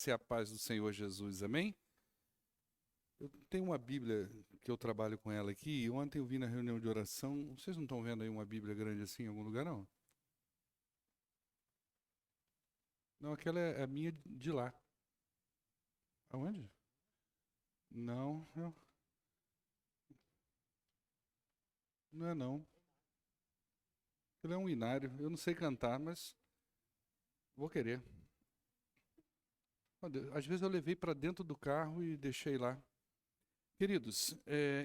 graça e a paz do Senhor Jesus, amém? Eu tenho uma Bíblia que eu trabalho com ela aqui, e ontem eu vi na reunião de oração, vocês não estão vendo aí uma Bíblia grande assim em algum lugar, não? Não, aquela é a minha de lá. Aonde? Não, não é não. Aquilo é um inário, eu não sei cantar, mas vou querer. Às vezes eu levei para dentro do carro e deixei lá. Queridos,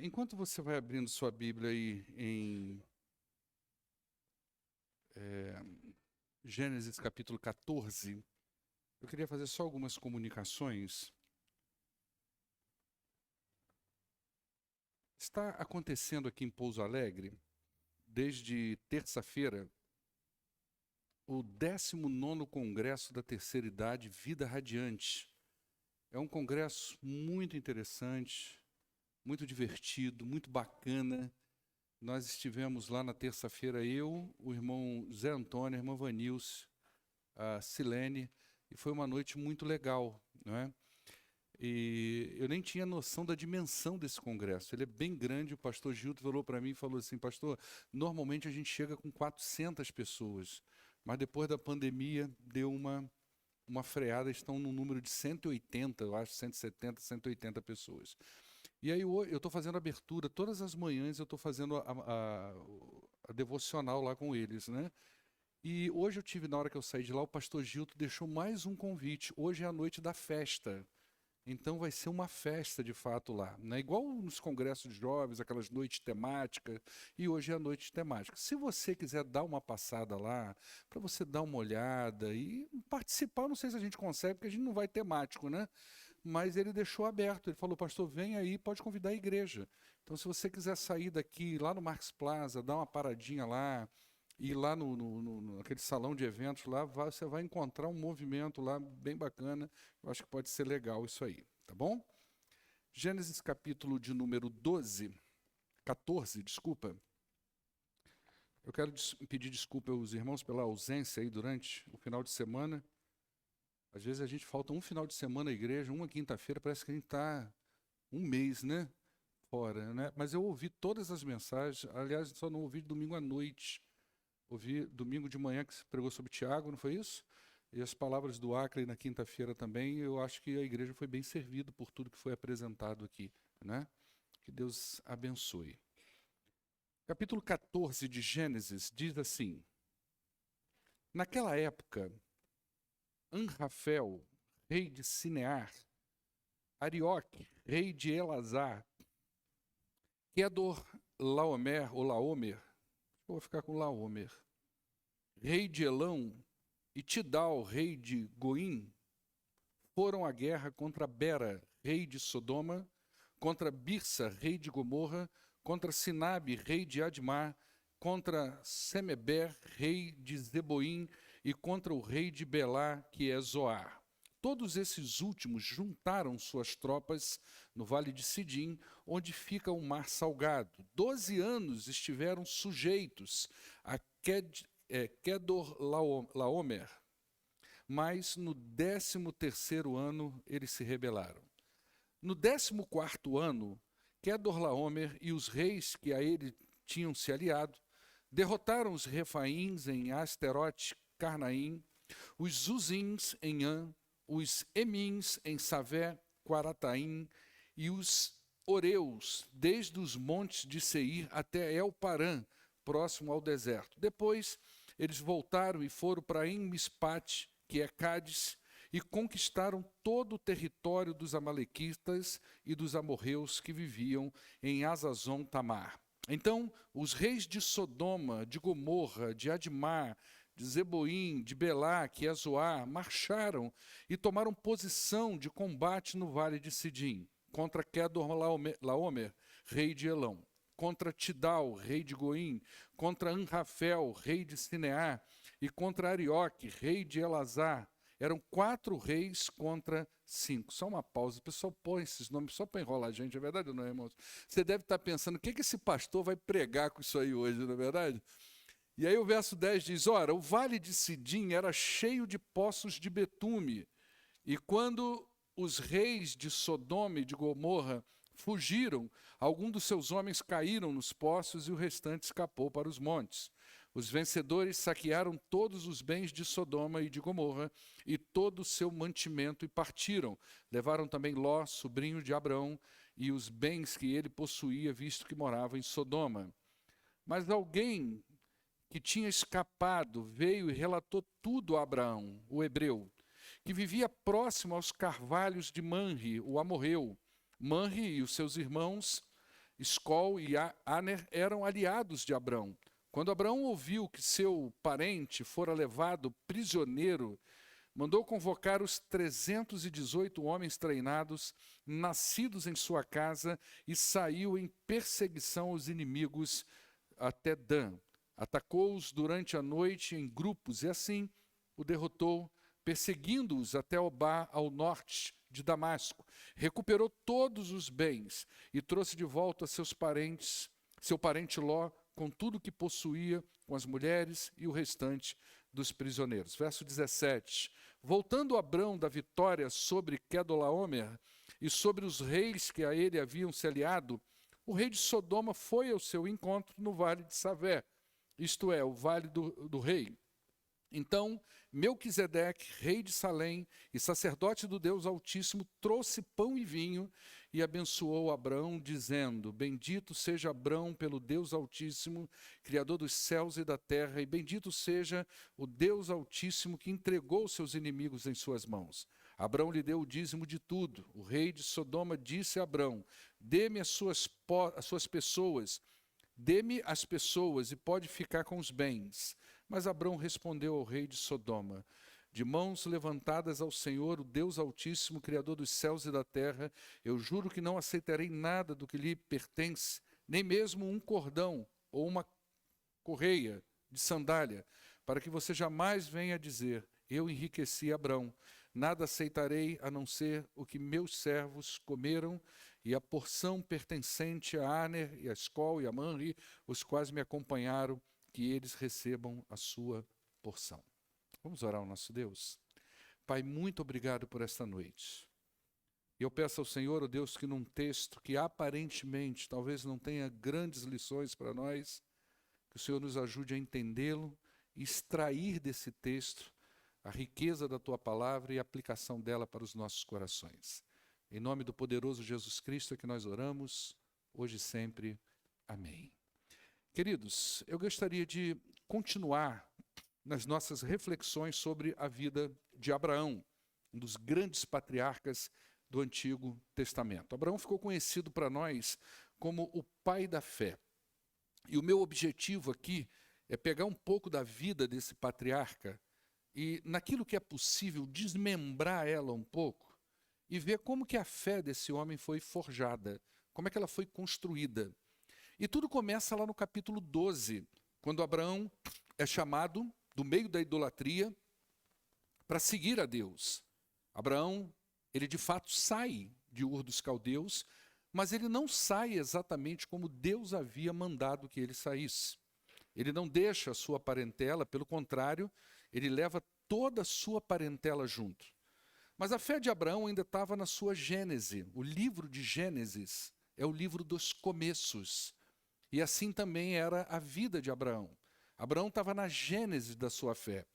enquanto você vai abrindo sua Bíblia aí em Gênesis capítulo 14, eu queria fazer só algumas comunicações. Está acontecendo aqui em Pouso Alegre, desde terça-feira, o 19º Congresso da Terceira Idade Vida Radiante. É um congresso muito interessante, muito divertido, muito bacana. Nós estivemos lá na terça-feira, eu, o irmão Zé Antônio, a irmã Vanilce, a Silene, e foi uma noite muito legal, não é? E eu nem tinha noção da dimensão desse congresso. Ele é bem grande. O pastor Gilto falou para mim e falou assim: pastor, normalmente a gente chega com 400 pessoas, mas depois da pandemia deu uma freada, estão no número de 180, eu acho, 170, 180 pessoas. E aí eu estou fazendo abertura, todas as manhãs eu estou fazendo a devocional lá com eles, né? E hoje eu tive, na hora que eu saí de lá, o pastor Gilto deixou mais um convite. Hoje é a noite da festa. Então vai ser uma festa de fato lá, né? Igual nos congressos de jovens, aquelas noites temáticas, e hoje é a noite temática. Se você quiser dar uma passada lá, para você dar uma olhada e participar, não sei se a gente consegue, porque a gente não vai temático, né? Mas ele deixou aberto, ele falou: pastor, vem aí, pode convidar a igreja. Então se você quiser sair daqui, lá no Marx Plaza, dar uma paradinha lá, ir lá naquele salão de eventos lá, você vai encontrar um movimento lá bem bacana. Eu acho que pode ser legal isso aí, tá bom? Gênesis capítulo de número 14, desculpa. Eu quero pedir desculpa aos irmãos pela ausência aí durante o final de semana. Às vezes a gente falta um final de semana à igreja, uma quinta-feira, parece que a gente está um mês, né? Fora, né? Mas eu ouvi todas as mensagens, aliás, só não ouvi domingo à noite. Ouvi domingo de manhã que se pregou sobre Tiago, não foi isso? E as palavras do Acre na quinta-feira também. Eu acho que a igreja foi bem servida por tudo que foi apresentado aqui, né? Que Deus abençoe. Capítulo 14 de Gênesis diz assim: naquela época, Anrafel, rei de Sinear, Arioque, rei de Elazar, Kedor Laomer, ou Laomer, eu vou ficar com Laomer, rei de Elão, e Tidal, rei de Goim, foram à guerra contra Bera, rei de Sodoma, contra Birsa, rei de Gomorra, contra Sinabe, rei de Admar, contra Semeber, rei de Zeboim, e contra o rei de Belá, que é Zoar. Todos esses últimos juntaram suas tropas no vale de Sidim, onde fica o mar salgado. 12 anos estiveram sujeitos a Kedor Laomer, mas no 13º ano eles se rebelaram. No 14º ano, Kedorlaomer e os reis que a ele tinham se aliado derrotaram os Refaíns em Asterote, Carnaim, os Zuzins em An, os Emins em Savé, Quarataim, e os Oreus, desde os montes de Seir até El-Parã, próximo ao deserto. Depois, eles voltaram e foram para En-Mispate, que é Cádiz, e conquistaram todo o território dos amalequitas e dos amorreus que viviam em Azazon Tamar. Então, os reis de Sodoma, de Gomorra, de Admar, de Zeboim, de Belá, que é Zoar, marcharam e tomaram posição de combate no vale de Sidim, contra Kedorlaomer, rei de Elão, contra Tidal, rei de Goim, contra Anrafel, rei de Sinear, e contra Arioque, rei de Elazar. Eram 4 reis contra 5. Só uma pausa. O pessoal põe esses nomes só para enrolar a gente, é verdade ou não, irmãos? Você deve estar pensando, o que esse pastor vai pregar com isso aí hoje, não é verdade? E aí o verso 10 diz: ora, o vale de Sidim era cheio de poços de betume, E quando os reis de Sodoma e de Gomorra fugiram, alguns dos seus homens caíram nos poços e o restante escapou para os montes. Os vencedores saquearam todos os bens de Sodoma e de Gomorra e todo o seu mantimento e partiram. Levaram também Ló, sobrinho de Abrão, e os bens que ele possuía, visto que morava em Sodoma. Mas alguém que tinha escapado veio e relatou tudo a Abraão, o hebreu, que vivia próximo aos carvalhos de Manre, o amorreu. Manre e os seus irmãos, Escol e Aner, eram aliados de Abrão. Quando Abraão ouviu que seu parente fora levado prisioneiro, mandou convocar os 318 homens treinados, nascidos em sua casa, e saiu em perseguição aos inimigos até Dan. Atacou-os durante a noite em grupos e assim o derrotou, perseguindo-os até Obá, ao norte de Damasco. Recuperou todos os bens e trouxe de volta seus parentes, seu parente Ló, com tudo que possuía, com as mulheres e o restante dos prisioneiros. Verso 17. Voltando Abrão da vitória sobre Quedorlaomer e sobre os reis que a ele haviam se aliado, o rei de Sodoma foi ao seu encontro no vale de Savé, isto é, o vale do rei. Então, Melquisedeque, rei de Salém e sacerdote do Deus Altíssimo, trouxe pão e vinho e abençoou Abrão, dizendo: Bendito seja Abrão pelo Deus Altíssimo, Criador dos céus e da terra, e bendito seja o Deus Altíssimo que entregou seus inimigos em suas mãos. Abrão lhe deu o dízimo de tudo. O rei de Sodoma disse a Abrão: Dê-me as suas pessoas, dê-me as pessoas e pode ficar com os bens. Mas Abrão respondeu ao rei de Sodoma: De mãos levantadas ao Senhor, o Deus Altíssimo, Criador dos céus e da terra, eu juro que não aceitarei nada do que lhe pertence, nem mesmo um cordão ou uma correia de sandália, para que você jamais venha dizer: Eu enriqueci Abrão. Nada aceitarei a não ser o que meus servos comeram e a porção pertencente a Aner e a Escol e a Manre, os quais me acompanharam, que eles recebam a sua porção. Vamos orar ao nosso Deus? Pai, muito obrigado por esta noite. Eu peço ao Senhor, ó Deus, que num texto que aparentemente talvez não tenha grandes lições para nós, que o Senhor nos ajude a entendê-lo e extrair desse texto a riqueza da Tua palavra e a aplicação dela para os nossos corações. Em nome do poderoso Jesus Cristo é que nós oramos, hoje e sempre. Amém. Queridos, eu gostaria de continuar nas nossas reflexões sobre a vida de Abraão, um dos grandes patriarcas do Antigo Testamento. Abraão ficou conhecido para nós como o pai da fé. E o meu objetivo aqui é pegar um pouco da vida desse patriarca e, naquilo que é possível, desmembrar ela um pouco e ver como que a fé desse homem foi forjada, como é que ela foi construída. E tudo começa lá no capítulo 12, quando Abraão é chamado do meio da idolatria para seguir a Deus. Abraão, ele de fato sai de Ur dos Caldeus, mas ele não sai exatamente como Deus havia mandado que ele saísse. Ele não deixa a sua parentela, pelo contrário, ele leva toda a sua parentela junto. Mas a fé de Abraão ainda estava na sua Gênese. O livro de Gênesis é o livro dos começos. E assim também era a vida de Abraão. Abraão estava na gênese da sua fé.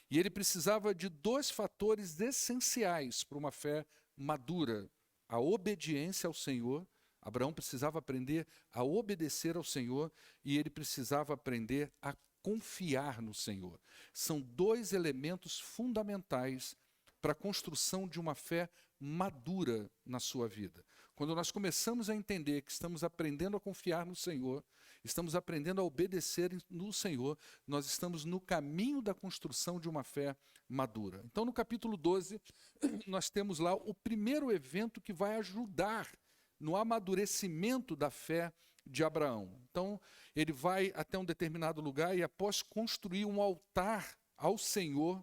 E ele precisava de dois fatores essenciais para uma fé madura: a obediência ao Senhor. Abraão precisava aprender a obedecer ao Senhor e ele precisava aprender a confiar no Senhor. São dois elementos fundamentais para a construção de uma fé madura na sua vida. Quando nós começamos a entender que estamos aprendendo a confiar no Senhor, estamos aprendendo a obedecer no Senhor, nós estamos no caminho da construção de uma fé madura. Então, no capítulo 12, nós temos lá o primeiro evento que vai ajudar no amadurecimento da fé de Abraão. Então, ele vai até um determinado lugar e, após construir um altar ao Senhor,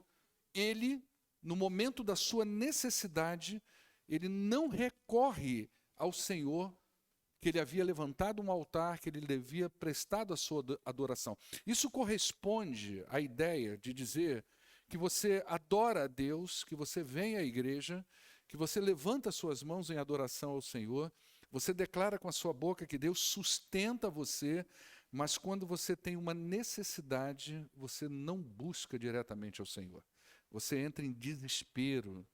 ele, no momento da sua necessidade, ele não recorre ao Senhor, que ele havia levantado um altar, que ele lhe havia prestado a sua adoração. Isso corresponde à ideia de dizer que você adora a Deus, que você vem à igreja, que você levanta suas mãos em adoração ao Senhor, você declara com a sua boca que Deus sustenta você, mas quando você tem uma necessidade, você não busca diretamente ao Senhor. Você entra em desespero,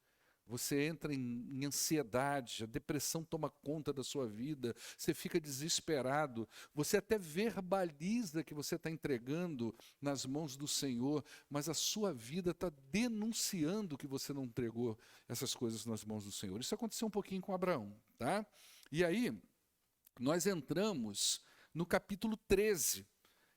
você entra em ansiedade, a depressão toma conta da sua vida, você fica desesperado, você até verbaliza que você está entregando nas mãos do Senhor, mas a sua vida está denunciando que você não entregou essas coisas nas mãos do Senhor. Isso aconteceu um pouquinho com Abraão, tá? E aí, nós entramos no capítulo 13.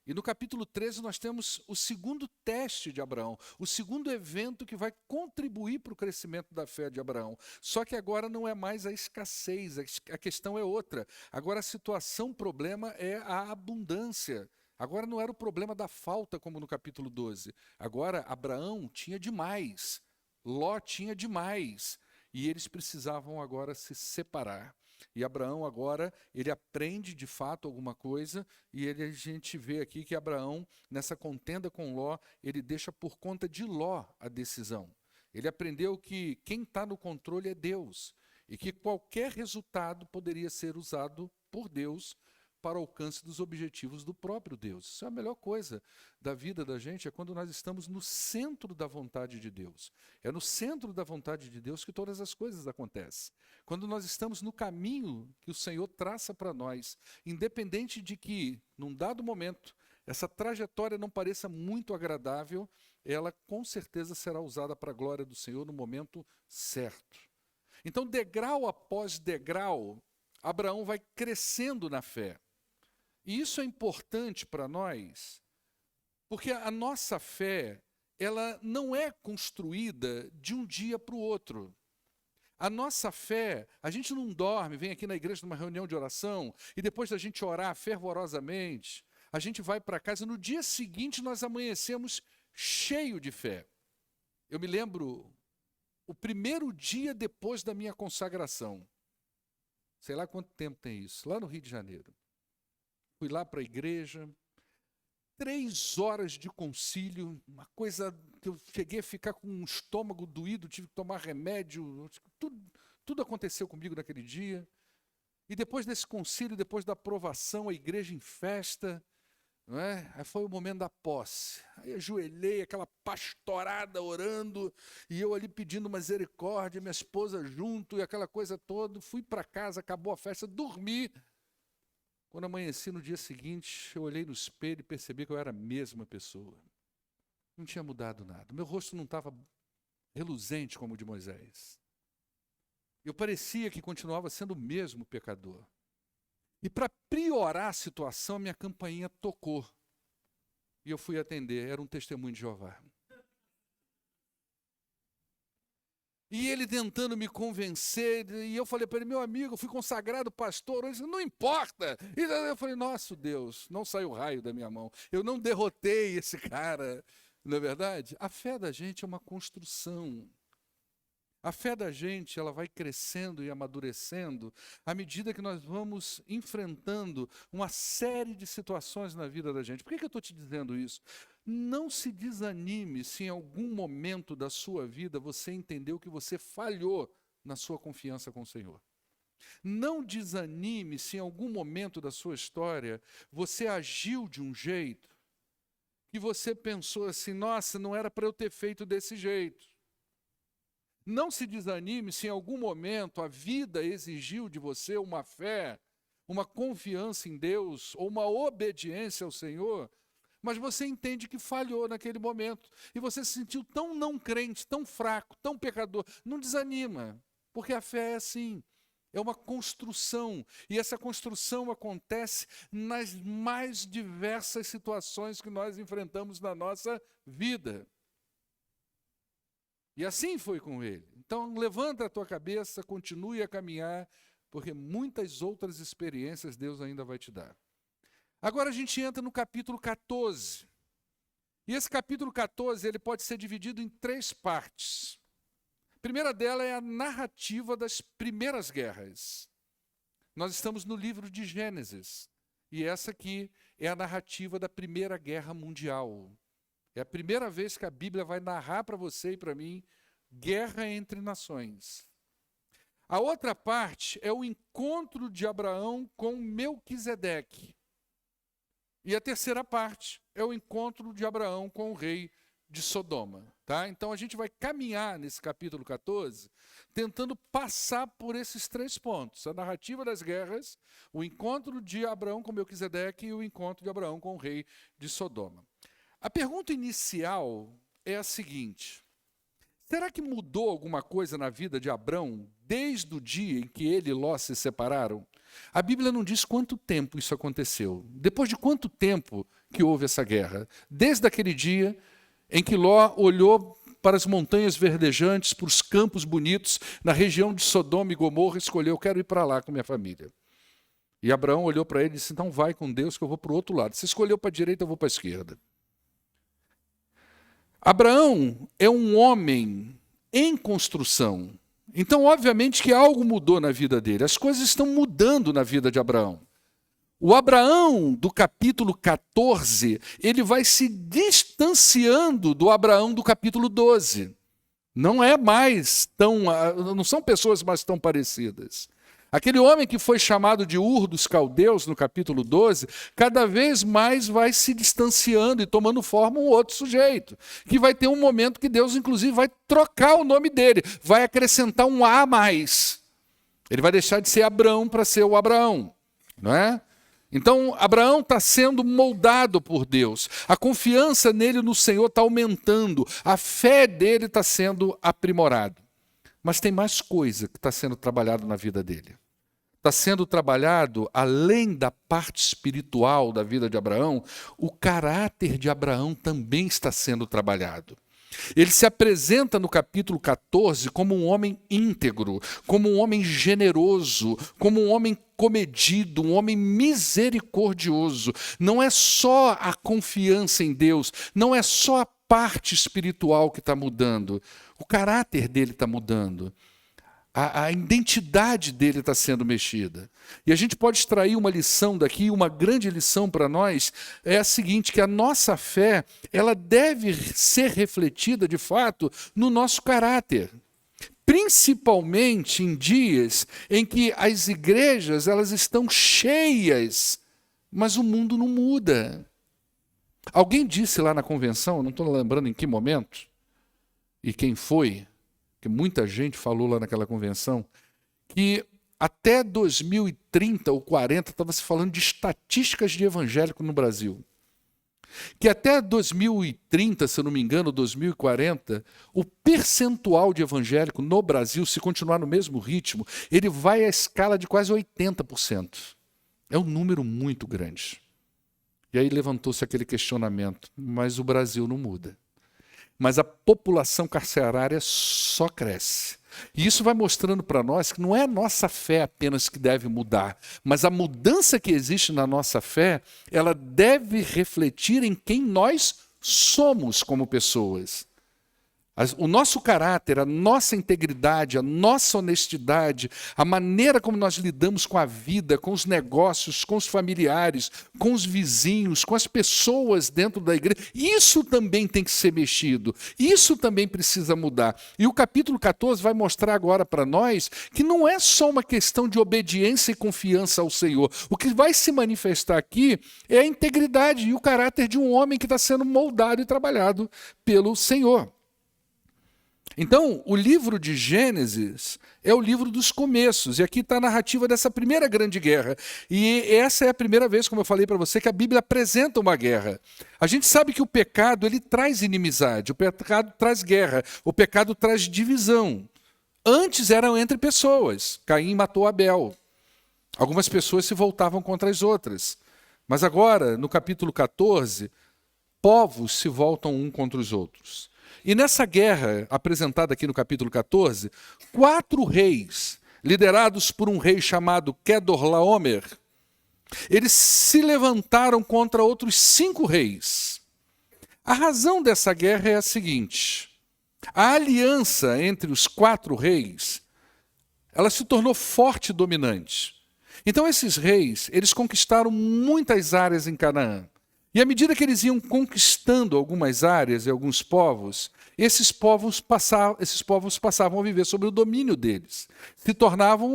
E no capítulo 13 nós temos o segundo teste de Abraão, o segundo evento que vai contribuir para o crescimento da fé de Abraão. Só que agora não é mais a escassez, a questão é outra. Agora a situação, o problema é a abundância. Agora não era o problema da falta como no capítulo 12. Agora Abraão tinha demais, Ló tinha demais. E eles precisavam agora se separar. E Abraão agora, ele aprende de fato alguma coisa, e a gente vê aqui que Abraão, nessa contenda com Ló, ele deixa por conta de Ló a decisão. Ele aprendeu que quem está no controle é Deus, e que qualquer resultado poderia ser usado por Deus para o alcance dos objetivos do próprio Deus. Isso é a melhor coisa da vida da gente, é quando nós estamos no centro da vontade de Deus. É no centro da vontade de Deus que todas as coisas acontecem. Quando nós estamos no caminho que o Senhor traça para nós, independente de que, num dado momento, essa trajetória não pareça muito agradável, ela com certeza será usada para a glória do Senhor no momento certo. Então, degrau após degrau, Abraão vai crescendo na fé. E isso é importante para nós, porque a nossa fé, ela não é construída de um dia para o outro. A nossa fé, a gente não dorme, vem aqui na igreja numa reunião de oração, e depois da gente orar fervorosamente, a gente vai para casa, no dia seguinte nós amanhecemos cheio de fé. Eu me lembro, o primeiro dia depois da minha consagração, sei lá quanto tempo tem isso, lá no Rio de Janeiro. Fui lá para a igreja, 3 horas de concílio, uma coisa que eu cheguei a ficar com um estômago doído, tive que tomar remédio, tudo aconteceu comigo naquele dia. E depois desse concílio, depois da aprovação, a igreja em festa, não é? Aí foi o momento da posse. Aí ajoelhei, aquela pastorada orando, e eu ali pedindo misericórdia, minha esposa junto, e aquela coisa toda. Fui para casa, acabou a festa, dormi. Quando amanheci no dia seguinte, eu olhei no espelho e percebi que eu era a mesma pessoa. Não tinha mudado nada. Meu rosto não estava reluzente como o de Moisés. Eu parecia que continuava sendo o mesmo pecador. E para piorar a situação, minha campainha tocou. E eu fui atender, era um testemunho de Jeová. E ele tentando me convencer, e eu falei para ele, meu amigo, eu fui consagrado pastor, ele disse, não importa. E eu falei, nosso Deus, não saiu raio da minha mão. Eu não derrotei esse cara, não é verdade? A fé da gente é uma construção. A fé da gente, ela vai crescendo e amadurecendo à medida que nós vamos enfrentando uma série de situações na vida da gente. Por que eu estou te dizendo isso? Não se desanime se em algum momento da sua vida você entendeu que você falhou na sua confiança com o Senhor. Não desanime se em algum momento da sua história você agiu de um jeito que você pensou assim, nossa, não era para eu ter feito desse jeito. Não se desanime se em algum momento a vida exigiu de você uma fé, uma confiança em Deus ou uma obediência ao Senhor, mas você entende que falhou naquele momento e você se sentiu tão não crente, tão fraco, tão pecador. Não desanima, porque a fé é assim, é uma construção e essa construção acontece nas mais diversas situações que nós enfrentamos na nossa vida. E assim foi com ele. Então, levanta a tua cabeça, continue a caminhar, porque muitas outras experiências Deus ainda vai te dar. Agora a gente entra no capítulo 14. E esse capítulo 14, ele pode ser dividido em 3 partes. A primeira dela é a narrativa das primeiras guerras. Nós estamos no livro de Gênesis. E essa aqui é a narrativa da Primeira Guerra Mundial. É a primeira vez que a Bíblia vai narrar para você e para mim guerra entre nações. A outra parte é o encontro de Abraão com Melquisedeque. E a terceira parte é o encontro de Abraão com o rei de Sodoma. Tá? Então a gente vai caminhar nesse capítulo 14, tentando passar por esses 3 pontos. A narrativa das guerras, o encontro de Abraão com Melquisedeque e o encontro de Abraão com o rei de Sodoma. A pergunta inicial é a seguinte: será que mudou alguma coisa na vida de Abrão desde o dia em que ele e Ló se separaram? A Bíblia não diz quanto tempo isso aconteceu. Depois de quanto tempo que houve essa guerra? Desde aquele dia em que Ló olhou para as montanhas verdejantes, para os campos bonitos, na região de Sodoma e Gomorra, escolheu: quero ir para lá com minha família. E Abraão olhou para ele e disse: então vai com Deus que eu vou para o outro lado. Você escolheu para a direita, eu vou para a esquerda. Abraão é um homem em construção. Então, obviamente que algo mudou na vida dele. As coisas estão mudando na vida de Abraão. O Abraão do capítulo 14, ele vai se distanciando do Abraão do capítulo 12. Não são pessoas mais tão parecidas. Aquele homem que foi chamado de Ur dos Caldeus, no capítulo 12, cada vez mais vai se distanciando e tomando forma um outro sujeito, que vai ter um momento que Deus, inclusive, vai trocar o nome dele, vai acrescentar um A a mais. Ele vai deixar de ser Abrão para ser o Abraão, não é? Então, Abraão está sendo moldado por Deus, a confiança nele no Senhor está aumentando, a fé dele está sendo aprimorada. Mas tem mais coisa que está sendo trabalhado na vida dele. Está sendo trabalhado, além da parte espiritual da vida de Abraão, o caráter de Abraão também está sendo trabalhado. Ele se apresenta no capítulo 14 como um homem íntegro, como um homem generoso, como um homem comedido, um homem misericordioso. Não é só a confiança em Deus, não é só a parte espiritual que está mudando. O caráter dele está mudando. A identidade dele está sendo mexida. E a gente pode extrair uma lição daqui, uma grande lição para nós, é a seguinte, que a nossa fé, ela deve ser refletida, de fato, no nosso caráter. Principalmente em dias em que as igrejas elas estão cheias, mas o mundo não muda. Alguém disse lá na convenção, não estou lembrando em que momento, e quem foi, que muita gente falou lá naquela convenção, que até 2030 ou 40 estava se falando de estatísticas de evangélico no Brasil. Que até 2030, se eu não me engano, 2040, o percentual de evangélico no Brasil, se continuar no mesmo ritmo, ele vai à escala de quase 80%. É um número muito grande. E aí levantou-se aquele questionamento, mas o Brasil não muda. Mas a população carcerária só cresce. E isso vai mostrando para nós que não é a nossa fé apenas que deve mudar, mas a mudança que existe na nossa fé, ela deve refletir em quem nós somos como pessoas. O nosso caráter, a nossa integridade, a nossa honestidade, a maneira como nós lidamos com a vida, com os negócios, com os familiares, com os vizinhos, com as pessoas dentro da igreja, isso também tem que ser mexido, isso também precisa mudar. E o capítulo 14 vai mostrar agora para nós que não é só uma questão de obediência e confiança ao Senhor. O que vai se manifestar aqui é a integridade e o caráter de um homem que está sendo moldado e trabalhado pelo Senhor. Então, o livro de Gênesis é o livro dos começos, e aqui está a narrativa dessa primeira grande guerra. E essa é a primeira vez, como eu falei para você, que a Bíblia apresenta uma guerra. A gente sabe que o pecado ele traz inimizade, o pecado traz guerra, o pecado traz divisão. Antes eram entre pessoas, Caim matou Abel. Algumas pessoas se voltavam contra as outras. Mas agora, no capítulo 14, povos se voltam um contra os outros. E nessa guerra, apresentada aqui no capítulo 14, 4 reis, liderados por um rei chamado Quedorlaomer, eles se levantaram contra outros 5 reis. A razão dessa guerra é a seguinte: a aliança entre os 4 reis, ela se tornou forte e dominante. Então esses reis, eles conquistaram muitas áreas em Canaã. E à medida que eles iam conquistando algumas áreas e alguns povos, esses povos passavam a viver sob o domínio deles.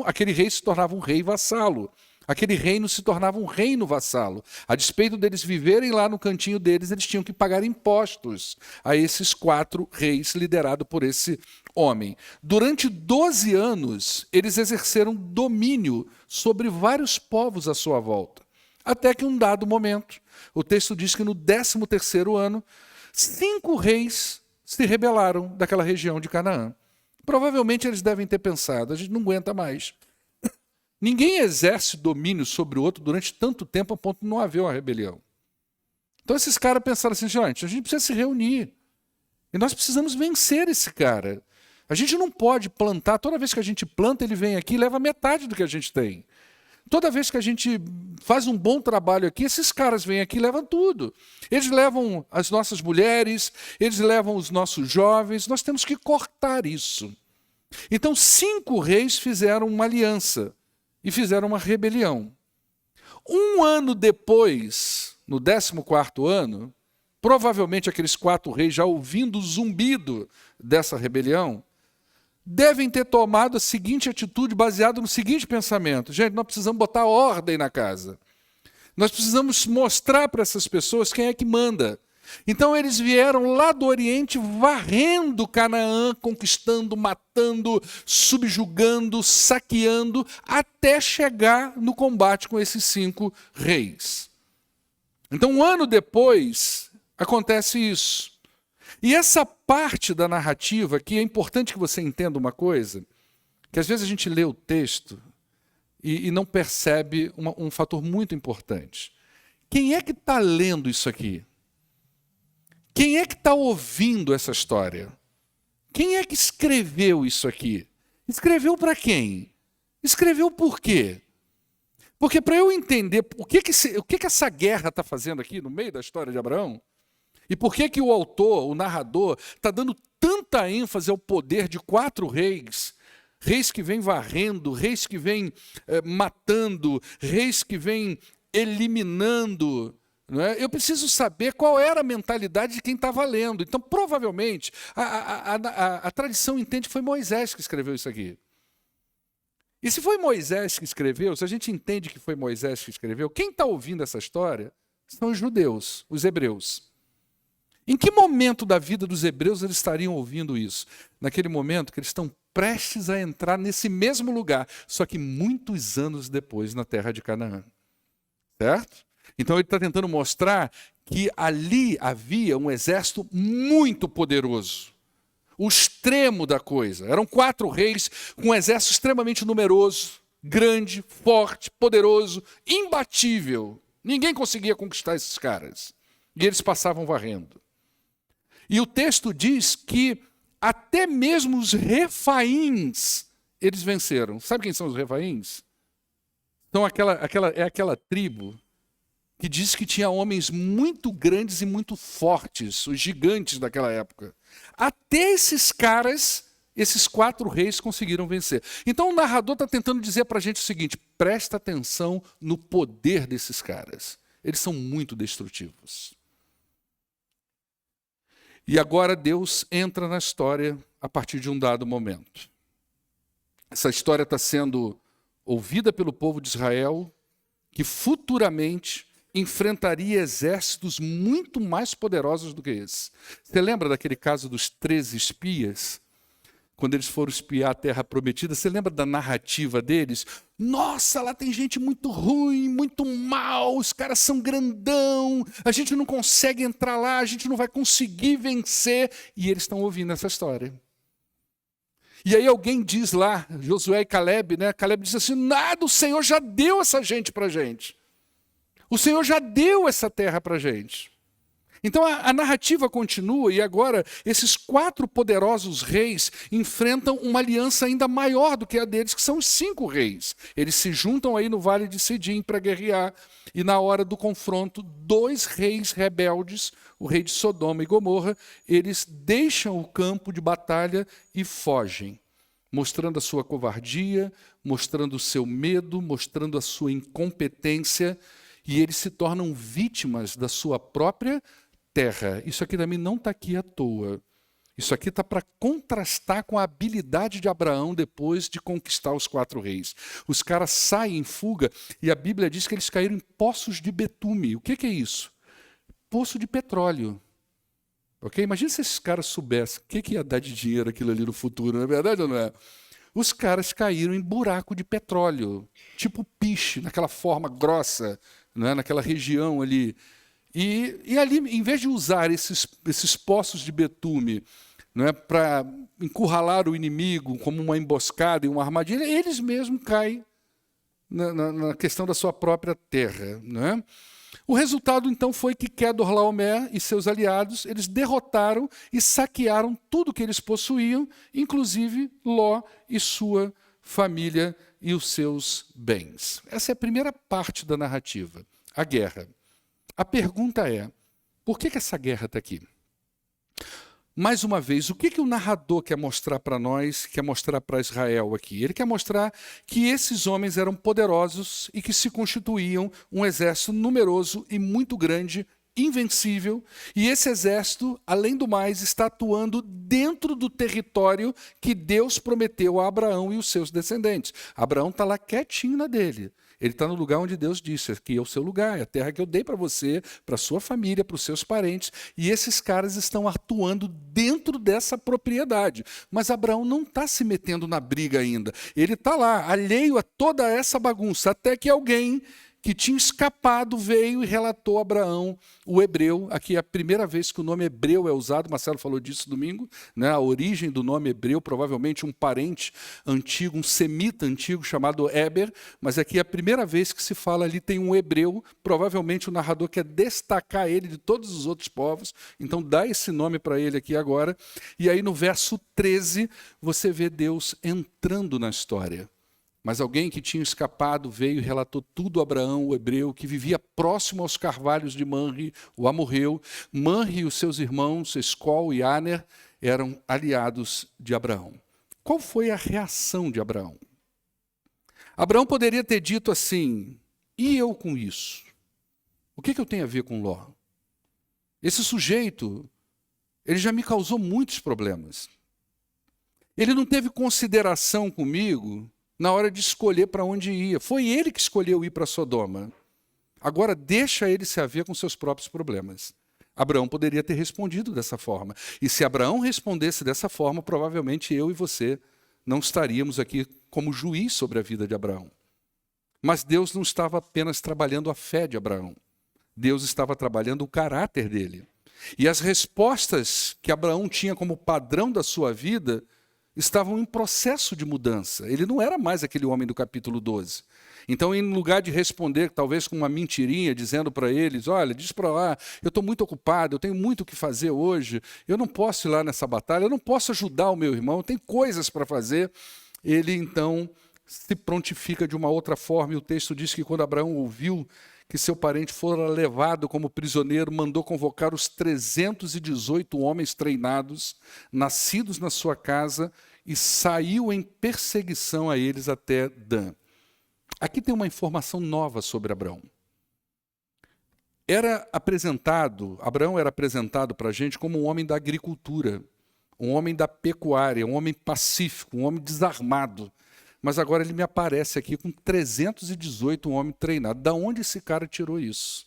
Aquele rei se tornava um rei vassalo. Aquele reino se tornava um reino vassalo. A despeito deles viverem lá no cantinho deles, eles tinham que pagar impostos a esses 4 reis liderados por esse homem. Durante 12 anos, eles exerceram domínio sobre vários povos à sua volta. Até que um dado momento, o texto diz que no 13º ano, 5 reis se rebelaram daquela região de Canaã. Provavelmente eles devem ter pensado, a gente não aguenta mais. Ninguém exerce domínio sobre o outro durante tanto tempo a ponto de não haver uma rebelião. Então esses caras pensaram assim, gente, a gente precisa se reunir. E nós precisamos vencer esse cara. A gente não pode plantar, toda vez que a gente planta, ele vem aqui e leva metade do que a gente tem. Toda vez que a gente faz um bom trabalho aqui, esses caras vêm aqui e levam tudo. Eles levam as nossas mulheres, eles levam os nossos jovens, nós temos que cortar isso. Então 5 reis fizeram uma aliança e fizeram uma rebelião. Um ano depois, no 14º ano, provavelmente aqueles 4 reis, já ouvindo o zumbido dessa rebelião, devem ter tomado a seguinte atitude baseada no seguinte pensamento. Gente, nós precisamos botar ordem na casa. Nós precisamos mostrar para essas pessoas quem é que manda. Então eles vieram lá do Oriente varrendo Canaã, conquistando, matando, subjugando, saqueando, até chegar no combate com esses 5 reis. Então, um ano depois, acontece isso. E essa parte da narrativa aqui, é importante que você entenda uma coisa, que às vezes a gente lê o texto e não percebe um fator muito importante. Quem é que está lendo isso aqui? Quem é que está ouvindo essa história? Quem é que escreveu isso aqui? Escreveu para quem? Escreveu por quê? Porque para eu entender o que essa guerra está fazendo aqui no meio da história de Abraão, e por que o autor, o narrador, está dando tanta ênfase ao poder de 4 reis, reis que vêm varrendo, reis que vêm matando, reis que vêm eliminando, não é? Eu preciso saber qual era a mentalidade de quem estava lendo. Então, provavelmente, a tradição entende que foi Moisés que escreveu isso aqui. E se foi Moisés que escreveu, se a gente entende que foi Moisés que escreveu, quem está ouvindo essa história são os judeus, os hebreus. Em que momento da vida dos hebreus eles estariam ouvindo isso? Naquele momento que eles estão prestes a entrar nesse mesmo lugar, só que muitos anos depois, na terra de Canaã. Certo? Então ele está tentando mostrar que ali havia um exército muito poderoso. O extremo da coisa. Eram 4 reis com um exército extremamente numeroso, grande, forte, poderoso, imbatível. Ninguém conseguia conquistar esses caras. E eles passavam varrendo. E o texto diz que até mesmo os refaíns eles venceram. Sabe quem são os refaíns? Então é aquela tribo que diz que tinha homens muito grandes e muito fortes, os gigantes daquela época. Até esses caras, esses 4 reis conseguiram vencer. Então o narrador está tentando dizer para a gente o seguinte: presta atenção no poder desses caras. Eles são muito destrutivos. E agora Deus entra na história a partir de um dado momento. Essa história está sendo ouvida pelo povo de Israel, que futuramente enfrentaria exércitos muito mais poderosos do que esse. Você lembra daquele caso dos 13 espias? Quando eles foram espiar a terra prometida, você lembra da narrativa deles? Nossa, lá tem gente muito ruim, muito mal, os caras são grandão, a gente não consegue entrar lá, a gente não vai conseguir vencer. E eles estão ouvindo essa história. E aí alguém diz lá, Josué e Caleb, né? Caleb diz assim: nada, o Senhor já deu essa gente para a gente. O Senhor já deu essa terra para a gente. Então a narrativa continua e agora esses 4 poderosos reis enfrentam uma aliança ainda maior do que a deles, que são os 5 reis. Eles se juntam aí no Vale de Sidim para guerrear e na hora do confronto, 2 reis rebeldes, o rei de Sodoma e Gomorra, eles deixam o campo de batalha e fogem, mostrando a sua covardia, mostrando o seu medo, mostrando a sua incompetência. e eles se tornam vítimas da sua própria terra. Isso aqui também não está aqui à toa. Isso aqui está para contrastar com a habilidade de Abraão depois de conquistar os 4 reis. Os caras saem em fuga e a Bíblia diz que eles caíram em poços de betume. O que é isso? Poço de petróleo. Ok? Imagina se esses caras soubessem o que ia dar de dinheiro aquilo ali no futuro, não é verdade ou não é? Os caras caíram em buraco de petróleo, tipo piche, naquela forma grossa, não é? Naquela região ali. E ali, em vez de usar esses poços de betume, não é, para encurralar o inimigo como uma emboscada e uma armadilha, eles mesmos caem na questão da sua própria terra. Não é? O resultado, então, foi que Quedorlaomer e seus aliados, eles derrotaram e saquearam tudo que eles possuíam, inclusive Ló e sua família e os seus bens. Essa é a primeira parte da narrativa, a guerra. A pergunta é, por que essa guerra está aqui? Mais uma vez, o que o narrador quer mostrar para nós, quer mostrar para Israel aqui? Ele quer mostrar que esses homens eram poderosos e que se constituíam um exército numeroso e muito grande, invencível, e esse exército, além do mais, está atuando dentro do território que Deus prometeu a Abraão e os seus descendentes. Abraão está lá quietinho na dele. Ele está no lugar onde Deus disse, aqui é o seu lugar, é a terra que eu dei para você, para a sua família, para os seus parentes. E esses caras estão atuando dentro dessa propriedade. Mas Abraão não está se metendo na briga ainda. Ele está lá, alheio a toda essa bagunça, até que alguém que tinha escapado veio e relatou a Abraão, o hebreu. Aqui é a primeira vez que o nome hebreu é usado, Marcelo falou disso domingo, né? A origem do nome hebreu, provavelmente um parente antigo, um semita antigo chamado Eber, mas aqui é a primeira vez que se fala ali, tem um hebreu, provavelmente o narrador quer destacar ele de todos os outros povos, então dá esse nome para ele aqui agora. E aí no verso 13, você vê Deus entrando na história. Mas alguém que tinha escapado veio e relatou tudo a Abraão, o hebreu, que vivia próximo aos carvalhos de Manre, o amorreu. Manre e os seus irmãos, Escol e Aner, eram aliados de Abraão. Qual foi a reação de Abraão? Abraão poderia ter dito assim, e eu com isso? O que eu tenho a ver com Ló? Esse sujeito, ele já me causou muitos problemas. Ele não teve consideração comigo na hora de escolher para onde ia. Foi ele que escolheu ir para Sodoma. Agora deixa ele se haver com seus próprios problemas. Abraão poderia ter respondido dessa forma. E se Abraão respondesse dessa forma, provavelmente eu e você não estaríamos aqui como juiz sobre a vida de Abraão. Mas Deus não estava apenas trabalhando a fé de Abraão. Deus estava trabalhando o caráter dele. E as respostas que Abraão tinha como padrão da sua vida estavam em processo de mudança. Ele não era mais aquele homem do capítulo 12. Então, em lugar de responder, talvez com uma mentirinha, dizendo para eles, olha, diz para lá, eu estou muito ocupado, eu tenho muito o que fazer hoje, eu não posso ir lá nessa batalha, eu não posso ajudar o meu irmão, eu tenho coisas para fazer. Ele, então, se prontifica de uma outra forma, e o texto diz que quando Abraão ouviu que seu parente fora levado como prisioneiro, mandou convocar os 318 homens treinados, nascidos na sua casa, e saiu em perseguição a eles até Dan. Aqui tem uma informação nova sobre Abraão. Abraão era apresentado para a gente como um homem da agricultura, um homem da pecuária, um homem pacífico, um homem desarmado. Mas agora ele me aparece aqui com 318 homens treinados. Da onde esse cara tirou isso?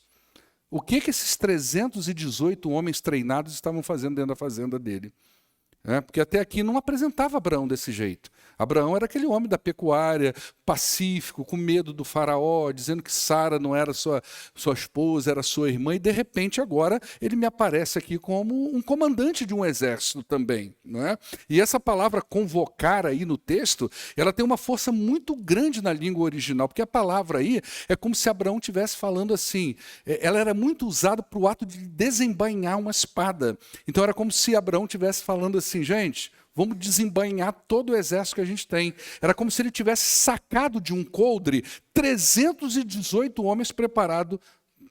O que esses 318 homens treinados estavam fazendo dentro da fazenda dele? Porque até aqui não apresentava Abraão desse jeito. Abraão era aquele homem da pecuária, pacífico, com medo do faraó, dizendo que Sara não era sua esposa, era sua irmã, e de repente agora ele me aparece aqui como um comandante de um exército também. Não é? E essa palavra convocar aí no texto, ela tem uma força muito grande na língua original, porque a palavra aí é como se Abraão estivesse falando assim, ela era muito usada para o ato de desembainhar uma espada. Então era como se Abraão estivesse falando assim, gente, vamos desembainhar todo o exército que a gente tem. Era como se ele tivesse sacado de um coldre 318 homens preparados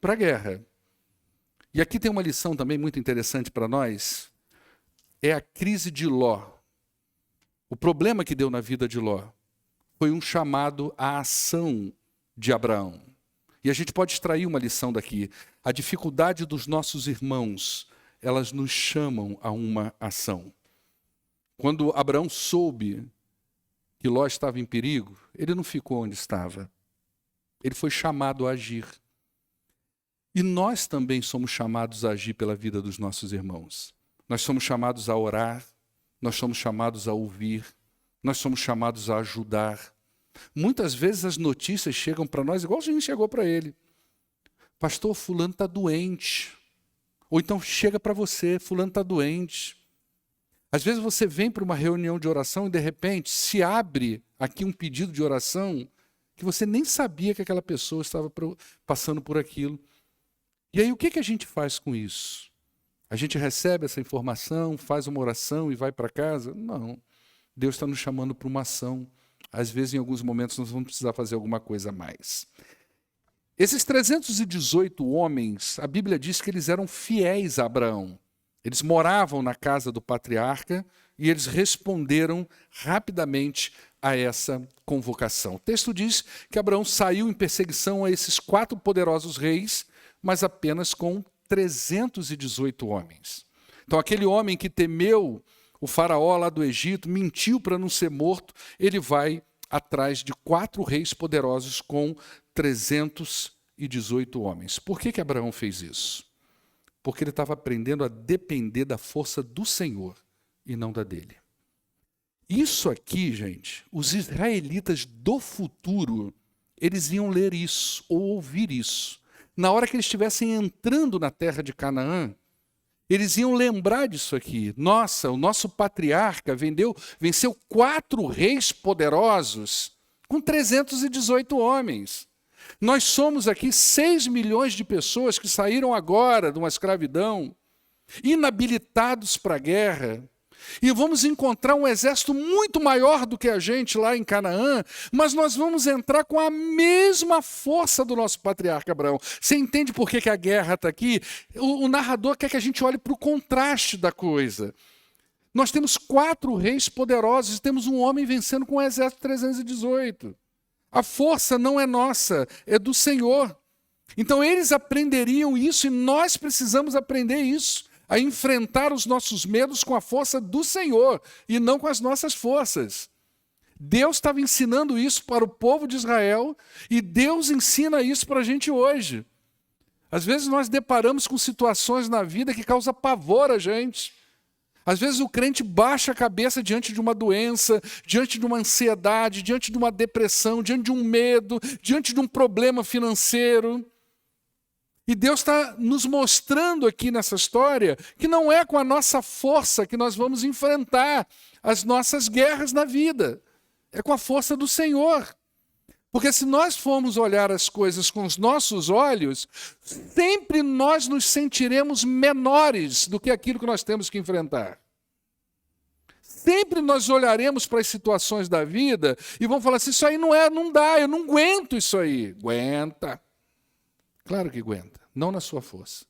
para a guerra. E aqui tem uma lição também muito interessante para nós. É a crise de Ló. O problema que deu na vida de Ló foi um chamado à ação de Abraão. E a gente pode extrair uma lição daqui. A dificuldade dos nossos irmãos, elas nos chamam a uma ação. Quando Abraão soube que Ló estava em perigo, ele não ficou onde estava. Ele foi chamado a agir. E nós também somos chamados a agir pela vida dos nossos irmãos. Nós somos chamados a orar, nós somos chamados a ouvir, nós somos chamados a ajudar. Muitas vezes as notícias chegam para nós igual a gente chegou para ele. Pastor, fulano está doente. Ou então chega para você, fulano está doente. Às vezes você vem para uma reunião de oração e de repente se abre aqui um pedido de oração que você nem sabia que aquela pessoa estava passando por aquilo. E aí o que a gente faz com isso? A gente recebe essa informação, faz uma oração e vai para casa? Não. Deus está nos chamando para uma ação. Às vezes, em alguns momentos, nós vamos precisar fazer alguma coisa a mais. Esses 318 homens, a Bíblia diz que eles eram fiéis a Abraão. Eles moravam na casa do patriarca e eles responderam rapidamente a essa convocação. O texto diz que Abraão saiu em perseguição a esses 4 poderosos reis, mas apenas com 318 homens. Então, aquele homem que temeu o faraó lá do Egito, mentiu para não ser morto, ele vai atrás de 4 reis poderosos com 318 homens. Por que Abraão fez isso? Porque ele estava aprendendo a depender da força do Senhor e não da dele. Isso aqui, gente, os israelitas do futuro, eles iam ler isso ou ouvir isso. Na hora que eles estivessem entrando na terra de Canaã, eles iam lembrar disso aqui. Nossa, o nosso patriarca venceu 4 reis poderosos com 318 homens. Nós somos aqui 6 milhões de pessoas que saíram agora de uma escravidão, inabilitados para a guerra. E vamos encontrar um exército muito maior do que a gente lá em Canaã, mas nós vamos entrar com a mesma força do nosso patriarca Abraão. Você entende por que a guerra está aqui? O narrador quer que a gente olhe para o contraste da coisa. Nós temos 4 reis poderosos e temos um homem vencendo com um exército de 318. A força não é nossa, é do Senhor. Então eles aprenderiam isso e nós precisamos aprender isso. A enfrentar os nossos medos com a força do Senhor e não com as nossas forças. Deus estava ensinando isso para o povo de Israel e Deus ensina isso para a gente hoje. Às vezes nós deparamos com situações na vida que causam pavor a gente. Às vezes o crente baixa a cabeça diante de uma doença, diante de uma ansiedade, diante de uma depressão, diante de um medo, diante de um problema financeiro. E Deus está nos mostrando aqui nessa história que não é com a nossa força que nós vamos enfrentar as nossas guerras na vida. É com a força do Senhor. Porque se nós formos olhar as coisas com os nossos olhos, sempre nós nos sentiremos menores do que aquilo que nós temos que enfrentar. Sempre nós olharemos para as situações da vida e vamos falar assim, isso aí não dá, eu não aguento isso aí. Aguenta. Claro que aguenta, não na sua força,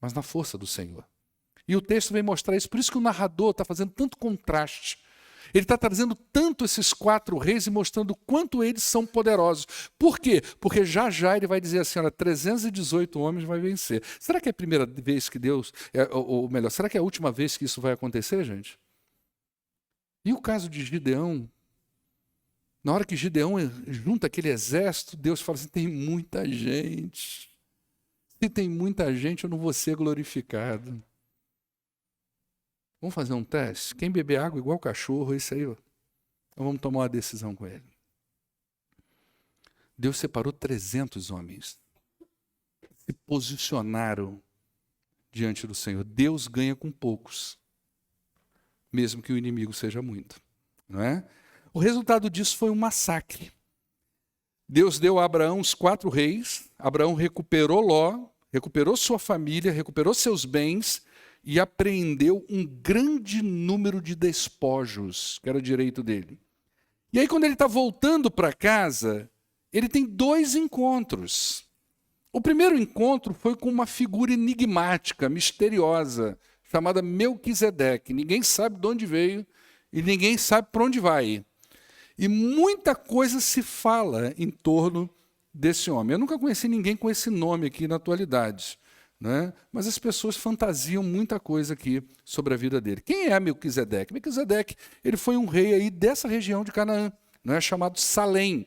mas na força do Senhor. E o texto vem mostrar isso, por isso que o narrador está fazendo tanto contraste. Ele está trazendo tanto esses 4 reis e mostrando o quanto eles são poderosos. Por quê? Porque já ele vai dizer assim, olha, 318 homens vai vencer. Será que é a primeira vez que Deus, ou melhor, será que é a última vez que isso vai acontecer, gente? E o caso de Gideão? Na hora que Gideão junta aquele exército, Deus fala assim, tem muita gente. Se tem muita gente, eu não vou ser glorificado. Vamos fazer um teste? Quem beber água igual cachorro, isso aí, ó. Então vamos tomar uma decisão com ele. Deus separou 300 homens. Se posicionaram diante do Senhor. Deus ganha com poucos, mesmo que o inimigo seja muito. Não é? O resultado disso foi um massacre. Deus deu a Abraão os 4 reis, Abraão recuperou Ló, recuperou sua família, recuperou seus bens e apreendeu um grande número de despojos, que era direito dele. E aí quando ele está voltando para casa, ele tem 2 encontros. O primeiro encontro foi com uma figura enigmática, misteriosa, chamada Melquisedeque. Ninguém sabe de onde veio e ninguém sabe para onde vai. E muita coisa se fala em torno desse homem. Eu nunca conheci ninguém com esse nome aqui na atualidade, né? Mas as pessoas fantasiam muita coisa aqui sobre a vida dele. Quem é Melquisedeque? Melquisedeque, ele foi um rei aí dessa região de Canaã, né, chamado Salém,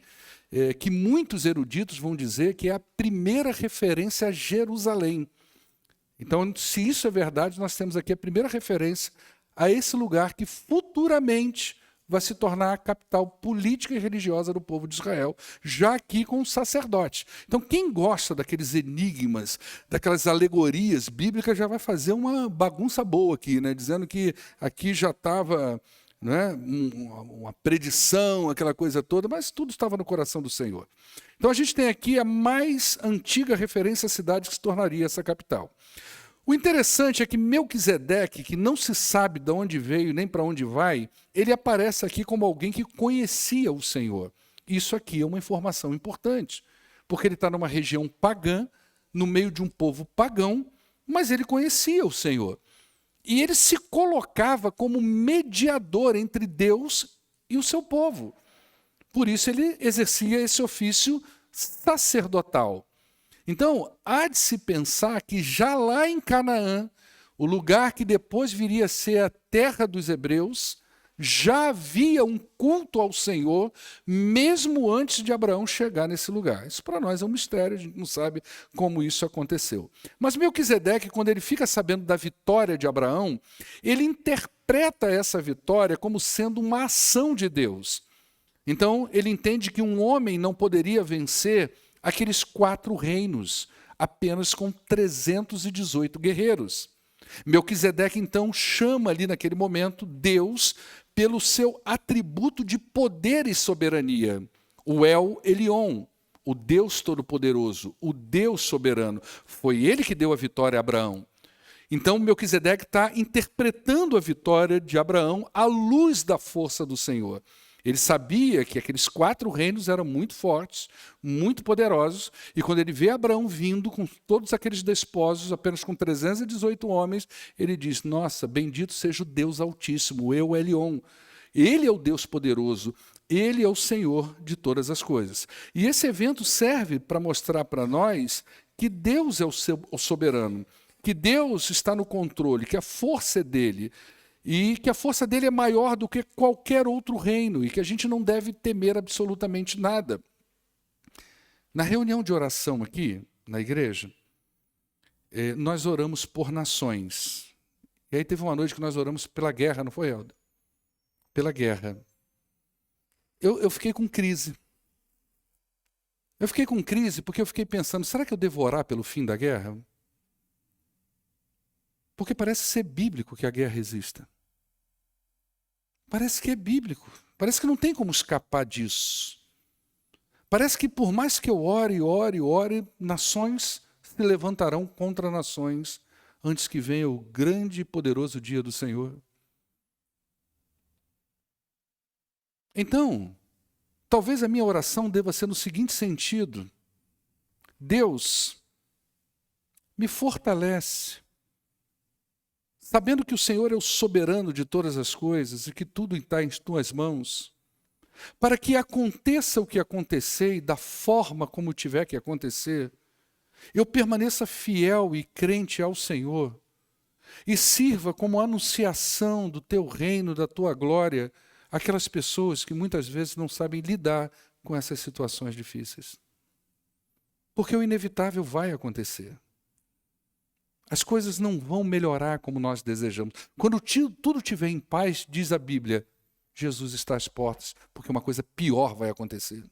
que muitos eruditos vão dizer que é a primeira referência a Jerusalém. Então, se isso é verdade, nós temos aqui a primeira referência a esse lugar que futuramente vai se tornar a capital política e religiosa do povo de Israel, já aqui com os sacerdotes. Então, quem gosta daqueles enigmas, daquelas alegorias bíblicas, já vai fazer uma bagunça boa aqui, né? Dizendo que aqui já estava, né, uma predição, aquela coisa toda, mas tudo estava no coração do Senhor. Então, a gente tem aqui a mais antiga referência à cidade que se tornaria essa capital. O interessante é que Melquisedeque, que não se sabe de onde veio nem para onde vai, ele aparece aqui como alguém que conhecia o Senhor. Isso aqui é uma informação importante, porque ele está numa região pagã, no meio de um povo pagão, mas ele conhecia o Senhor. E ele se colocava como mediador entre Deus e o seu povo. Por isso ele exercia esse ofício sacerdotal. Então, há de se pensar que já lá em Canaã, o lugar que depois viria a ser a terra dos hebreus, já havia um culto ao Senhor, mesmo antes de Abraão chegar nesse lugar. Isso para nós é um mistério, a gente não sabe como isso aconteceu. Mas Melquisedeque, quando ele fica sabendo da vitória de Abraão, ele interpreta essa vitória como sendo uma ação de Deus. Então, ele entende que um homem não poderia vencer aqueles 4 reinos, apenas com 318 guerreiros. Melquisedeque, então, chama ali naquele momento Deus pelo seu atributo de poder e soberania, o El Elyon, o Deus Todo-Poderoso, o Deus soberano. Foi ele que deu a vitória a Abraão. Então, Melquisedeque está interpretando a vitória de Abraão à luz da força do Senhor. Ele sabia que aqueles 4 reinos eram muito fortes, muito poderosos, e quando ele vê Abraão vindo com todos aqueles desposos, apenas com 318 homens, ele diz, nossa, bendito seja o Deus Altíssimo, o El Elyon. Ele é o Deus poderoso, ele é o Senhor de todas as coisas. E esse evento serve para mostrar para nós que Deus é o soberano, que Deus está no controle, que a força é dele, e que a força dele é maior do que qualquer outro reino e que a gente não deve temer absolutamente nada. Na reunião de oração aqui, na igreja, nós oramos por nações. E aí teve uma noite que nós oramos pela guerra, não foi, Helder? Pela guerra. Eu fiquei com crise. Eu fiquei com crise porque eu fiquei pensando, será que eu devo orar pelo fim da guerra? Porque parece ser bíblico que a guerra exista. Parece que é bíblico. Parece que não tem como escapar disso. Parece que por mais que eu ore, nações se levantarão contra nações antes que venha o grande e poderoso dia do Senhor. Então, talvez a minha oração deva ser no seguinte sentido: Deus, me fortalece, sabendo que o Senhor é o soberano de todas as coisas e que tudo está em tuas mãos, para que aconteça o que acontecer e da forma como tiver que acontecer, eu permaneça fiel e crente ao Senhor e sirva como anunciação do teu reino, da tua glória, aquelas pessoas que muitas vezes não sabem lidar com essas situações difíceis. Porque o inevitável vai acontecer. As coisas não vão melhorar como nós desejamos. Quando tudo estiver em paz, diz a Bíblia, Jesus está às portas, porque uma coisa pior vai acontecer.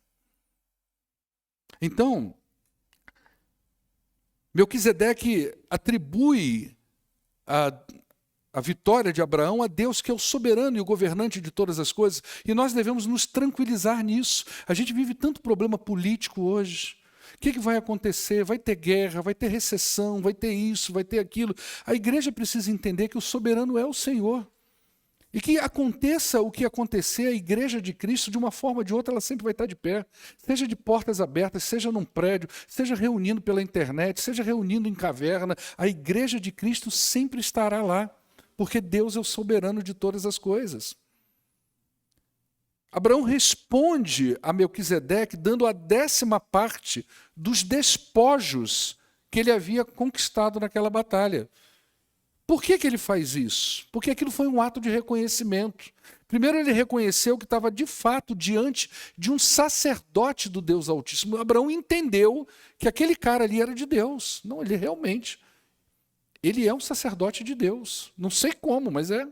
Então, Melquisedeque atribui a vitória de Abraão a Deus, que é o soberano e o governante de todas as coisas, e nós devemos nos tranquilizar nisso. A gente vive tanto problema político hoje. O que vai acontecer? Vai ter guerra, vai ter recessão, vai ter isso, vai ter aquilo. A igreja precisa entender que o soberano é o Senhor. E que aconteça o que acontecer, a igreja de Cristo, de uma forma ou de outra, ela sempre vai estar de pé. Seja de portas abertas, seja num prédio, seja reunindo pela internet, seja reunindo em caverna, a igreja de Cristo sempre estará lá, porque Deus é o soberano de todas as coisas. Abraão responde a Melquisedeque dando a 10ª parte dos despojos que ele havia conquistado naquela batalha. Por que ele faz isso? Porque aquilo foi um ato de reconhecimento. Primeiro, ele reconheceu que estava de fato diante de um sacerdote do Deus Altíssimo. Abraão entendeu que aquele cara ali era de Deus. Não, ele realmente, ele é um sacerdote de Deus. Não sei como, mas é.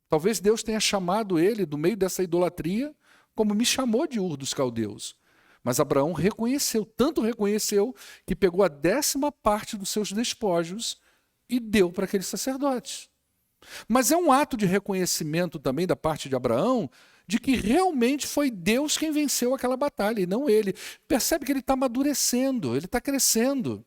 Talvez Deus tenha chamado ele do meio dessa idolatria, como me chamou de Ur dos Caldeus. Mas Abraão reconheceu, tanto reconheceu, que pegou a 10ª parte dos seus despojos e deu para aquele sacerdote. Mas é um ato de reconhecimento também da parte de Abraão, de que realmente foi Deus quem venceu aquela batalha, e não ele. Percebe que ele está amadurecendo, ele está crescendo.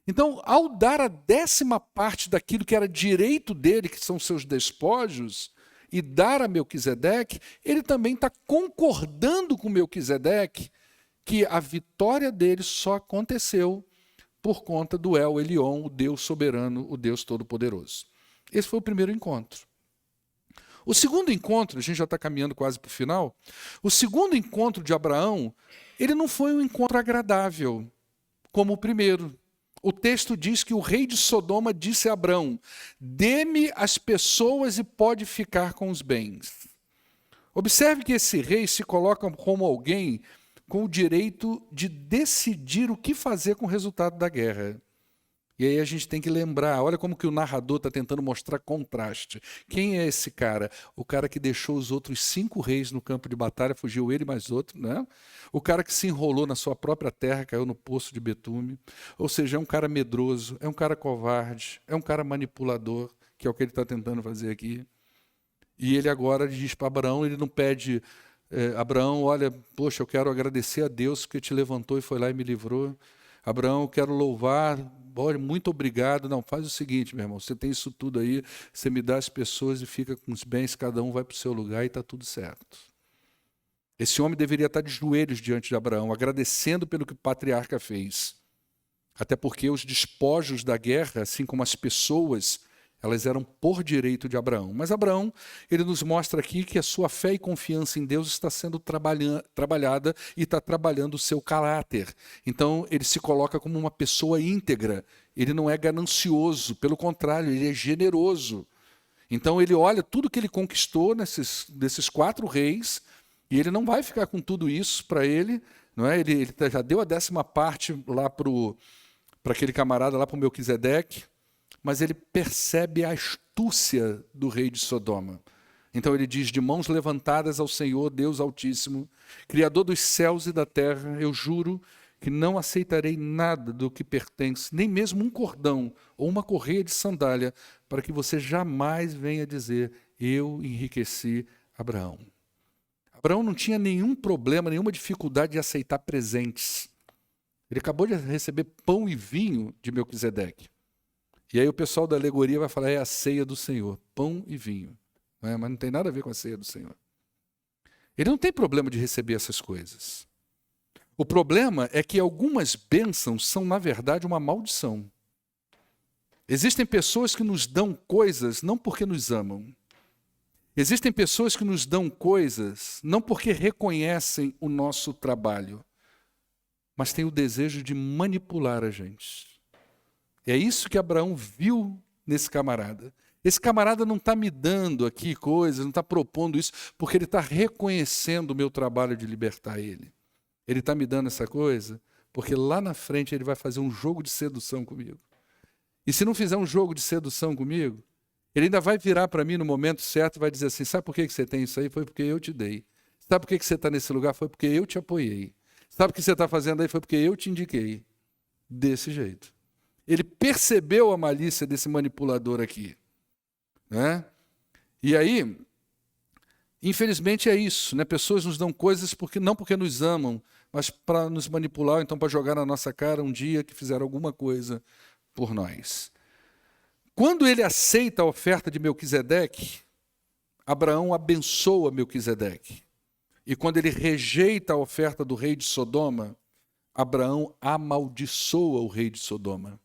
Então, ao dar a 10ª parte daquilo que era direito dele, que são seus despojos, e dar a Melquisedeque, ele também está concordando com Melquisedeque que a vitória dele só aconteceu por conta do El Elyon, o Deus soberano, o Deus todo-poderoso. Esse foi o primeiro encontro. O segundo encontro, a gente já está caminhando quase para o final, o segundo encontro de Abraão, ele não foi um encontro agradável, como o primeiro. O texto diz que o rei de Sodoma disse a Abraão: dê-me as pessoas e pode ficar com os bens. Observe que esse rei se coloca como alguém com o direito de decidir o que fazer com o resultado da guerra. E aí a gente tem que lembrar, olha como que o narrador está tentando mostrar contraste. Quem é esse cara? O cara que deixou os outros 5 reis no campo de batalha, fugiu ele mais outro, né? O cara que se enrolou na sua própria terra, caiu no poço de betume. Ou seja, é um cara medroso, é um cara covarde, é um cara manipulador, que é o que ele está tentando fazer aqui. E ele agora diz para Abraão, ele não pede... Abraão, olha, poxa, eu quero agradecer a Deus que te levantou e foi lá e me livrou. Abraão, eu quero louvar, olha, muito obrigado. Não, faz o seguinte, meu irmão, você tem isso tudo aí, você me dá as pessoas e fica com os bens, cada um vai para o seu lugar e está tudo certo. Esse homem deveria estar de joelhos diante de Abraão, agradecendo pelo que o patriarca fez. Até porque os despojos da guerra, assim como as pessoas, elas eram por direito de Abraão. Mas Abraão, ele nos mostra aqui que a sua fé e confiança em Deus está sendo trabalhada e está trabalhando o seu caráter. Então, ele se coloca como uma pessoa íntegra. Ele não é ganancioso, pelo contrário, ele é generoso. Então, ele olha tudo que ele conquistou desses 4 reis e ele não vai ficar com tudo isso para ele. Não é? Ele já deu a 10ª parte lá para aquele camarada, lá para o Melquisedeque. Mas ele percebe a astúcia do rei de Sodoma. Então ele diz: de mãos levantadas ao Senhor, Deus Altíssimo, Criador dos céus e da terra, eu juro que não aceitarei nada do que pertence, nem mesmo um cordão ou uma correia de sandália, para que você jamais venha dizer: eu enriqueci Abraão. Abraão não tinha nenhum problema, nenhuma dificuldade de aceitar presentes. Ele acabou de receber pão e vinho de Melquisedeque. E aí o pessoal da alegoria vai falar, é a ceia do Senhor, pão e vinho. Mas não tem nada a ver com a ceia do Senhor. Ele não tem problema de receber essas coisas. O problema é que algumas bênçãos são, na verdade, uma maldição. Existem pessoas que nos dão coisas não porque nos amam. Existem pessoas que nos dão coisas não porque reconhecem o nosso trabalho, mas têm o desejo de manipular a gente. É isso que Abraão viu nesse camarada. Esse camarada não está me dando aqui coisas, não está propondo isso, porque ele está reconhecendo o meu trabalho de libertar ele. Ele está me dando essa coisa, porque lá na frente ele vai fazer um jogo de sedução comigo. E se não fizer um jogo de sedução comigo, ele ainda vai virar para mim no momento certo e vai dizer assim, sabe por que você tem isso aí? Foi porque eu te dei. Sabe por que você está nesse lugar? Foi porque eu te apoiei. Sabe o que você está fazendo aí? Foi porque eu te indiquei. Desse jeito. Ele percebeu a malícia desse manipulador aqui. Né? E aí, infelizmente é isso. Né? Pessoas nos dão coisas não porque nos amam, mas para nos manipular, então para jogar na nossa cara um dia que fizeram alguma coisa por nós. Quando ele aceita a oferta de Melquisedeque, Abraão abençoa Melquisedeque. E quando ele rejeita a oferta do rei de Sodoma, Abraão amaldiçoa o rei de Sodoma.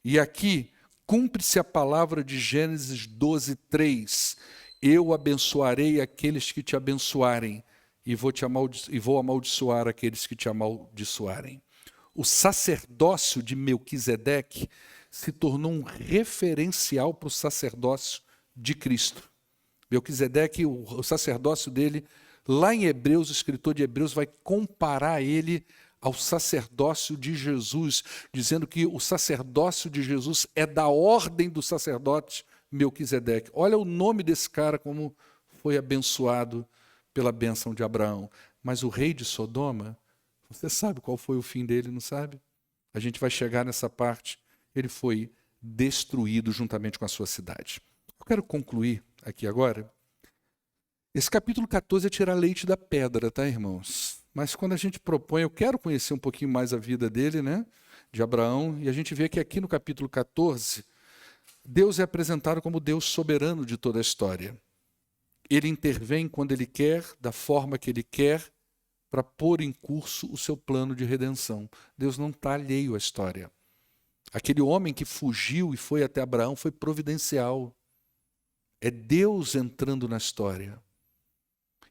E aqui cumpre-se a palavra de Gênesis 12:3. Eu abençoarei aqueles que te abençoarem, e vou amaldiçoar aqueles que te amaldiçoarem. O sacerdócio de Melquisedeque se tornou um referencial para o sacerdócio de Cristo. Melquisedeque, o sacerdócio dele, lá em Hebreus, o escritor de Hebreus vai comparar ele ao sacerdócio de Jesus, dizendo que o sacerdócio de Jesus é da ordem do sacerdote Melquisedeque. Olha o nome desse cara como foi abençoado pela bênção de Abraão. Mas o rei de Sodoma, você sabe qual foi o fim dele, não sabe? A gente vai chegar nessa parte. Ele foi destruído juntamente com a sua cidade. Eu quero concluir aqui agora. Esse capítulo 14 é tirar leite da pedra, tá, irmãos? Mas quando a gente propõe, eu quero conhecer um pouquinho mais a vida dele, né? De Abraão, e a gente vê que aqui no capítulo 14, Deus é apresentado como Deus soberano de toda a história. Ele intervém quando ele quer, da forma que ele quer, para pôr em curso o seu plano de redenção. Deus não está alheio à história. Aquele homem que fugiu e foi até Abraão foi providencial. É Deus entrando na história.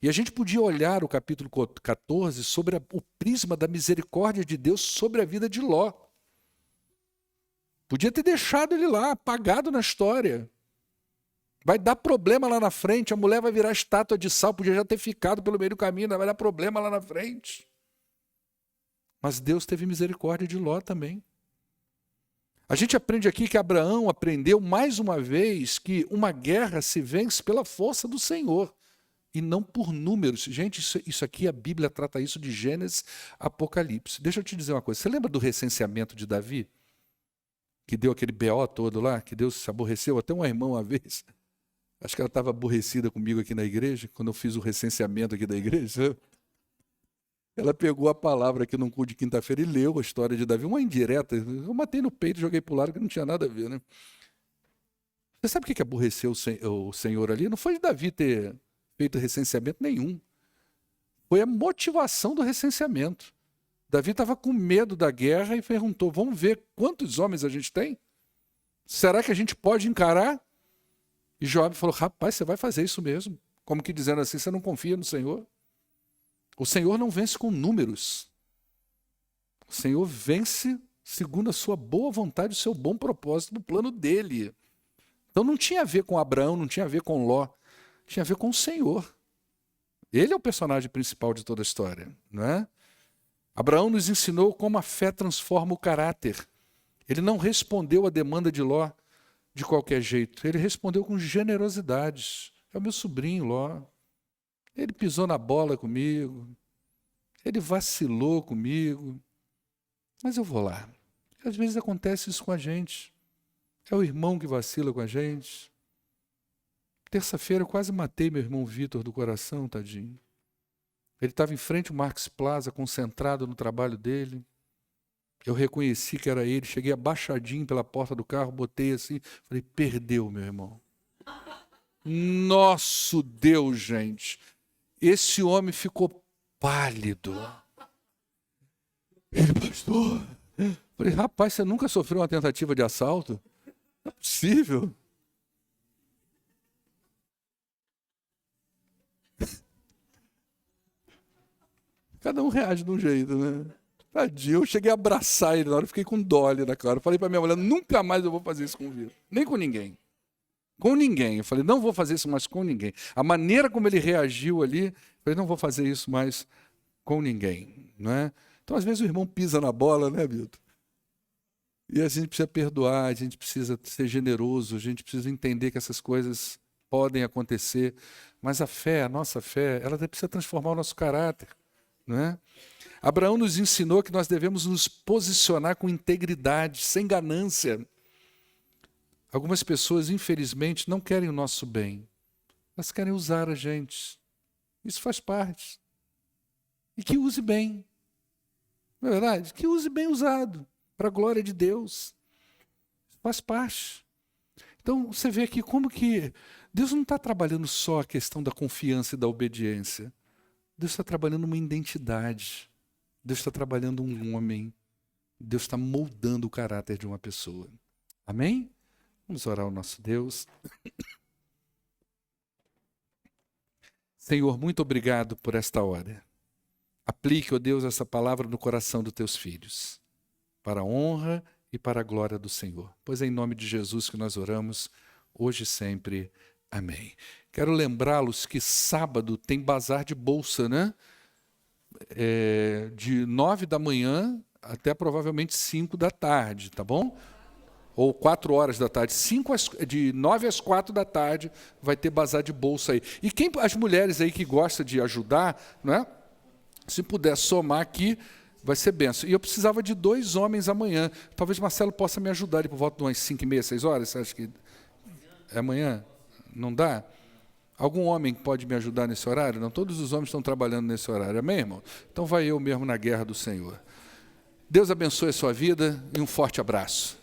E a gente podia olhar o capítulo 14 sobre o prisma da misericórdia de Deus sobre a vida de Ló. Podia ter deixado ele lá, apagado na história. Vai dar problema lá na frente, a mulher vai virar estátua de sal, podia já ter ficado pelo meio do caminho, vai dar problema lá na frente. Mas Deus teve misericórdia de Ló também. A gente aprende aqui que Abraão aprendeu mais uma vez que uma guerra se vence pela força do Senhor e não por números. Gente, isso aqui, a Bíblia trata isso de Gênesis, Apocalipse. Deixa eu te dizer uma coisa, você lembra do recenseamento de Davi? Que deu aquele BO todo lá, que Deus se aborreceu? Até uma irmã uma vez, acho que ela estava aborrecida comigo aqui na igreja, quando eu fiz o recenseamento aqui da igreja. Ela pegou a palavra aqui num culto de quinta-feira e leu a história de Davi, uma indireta. Eu matei no peito e joguei para o lado, que não tinha nada a ver, né? Você sabe o que aborreceu o Senhor ali? Não foi de Davi ter feito recenseamento nenhum. Foi a motivação do recenseamento. Davi estava com medo da guerra e perguntou, vamos ver quantos homens a gente tem? Será que a gente pode encarar? E Joabe falou, rapaz, você vai fazer isso mesmo. Como que dizendo assim, você não confia no Senhor? O Senhor não vence com números. O Senhor vence segundo a sua boa vontade, o seu bom propósito, no plano dele. Então não tinha a ver com Abraão, não tinha a ver com Ló, tinha a ver com o Senhor. Ele é o personagem principal de toda a história, não é? Abraão nos ensinou como a fé transforma o caráter. Ele não respondeu à demanda de Ló de qualquer jeito. Ele respondeu com generosidade. É o meu sobrinho Ló. Ele pisou na bola comigo. Ele vacilou comigo. Mas eu vou lá. Às vezes acontece isso com a gente. É o irmão que vacila com a gente. Terça-feira eu quase matei meu irmão Vitor do coração, tadinho. Ele estava em frente ao Marx Plaza, concentrado no trabalho dele. Eu reconheci que era ele, cheguei abaixadinho pela porta do carro, botei assim, falei, perdeu, meu irmão. Nosso Deus, gente. Esse homem ficou pálido. Ele, pastor. Falei, rapaz, você nunca sofreu uma tentativa de assalto? Não é possível. Cada um reage de um jeito, né? Tadinho, eu cheguei a abraçar ele na hora, eu fiquei com dó ali na cara. Falei para minha mulher, nunca mais eu vou fazer isso com o Vitor. Nem com ninguém. Com ninguém. Eu falei, não vou fazer isso mais com ninguém. A maneira como ele reagiu ali, eu falei, não vou fazer isso mais com ninguém. Não é? Então, às vezes, o irmão pisa na bola, né, Vitor? E a gente precisa perdoar, a gente precisa ser generoso, a gente precisa entender que essas coisas podem acontecer. Mas a fé, a nossa fé, ela precisa transformar o nosso caráter. Não é? Abraão nos ensinou que nós devemos nos posicionar com integridade, sem ganância. Algumas pessoas, infelizmente, não querem o nosso bem. Elas querem usar a gente. Isso faz parte. E que use bem. Não é verdade? Que use bem usado, para a glória de Deus. Faz parte. Então, você vê aqui como que Deus não está trabalhando só a questão da confiança e da obediência. Deus está trabalhando uma identidade. Deus está trabalhando um homem. Deus está moldando o caráter de uma pessoa. Amém? Vamos orar ao nosso Deus. Senhor, muito obrigado por esta hora. Aplique, ó Deus, essa palavra no coração dos teus filhos, para a honra e para a glória do Senhor. Pois é em nome de Jesus que nós oramos, hoje e sempre. Amém. Quero lembrá-los que sábado tem bazar de bolsa, né? De 9 da manhã até provavelmente 5 da tarde, tá bom? Ou 4 horas da tarde, de 9 às 4 da tarde vai ter bazar de bolsa aí. E as mulheres aí que gostam de ajudar, né? Se puder somar aqui, vai ser benção. E eu precisava de 2 homens amanhã. Talvez Marcelo possa me ajudar ali por volta de umas 5h30, 6 horas. Você acha que é amanhã? Não dá? Algum homem pode me ajudar nesse horário? Não, todos os homens estão trabalhando nesse horário. Amém, irmão? Então vai eu mesmo na guerra do Senhor. Deus abençoe a sua vida e um forte abraço.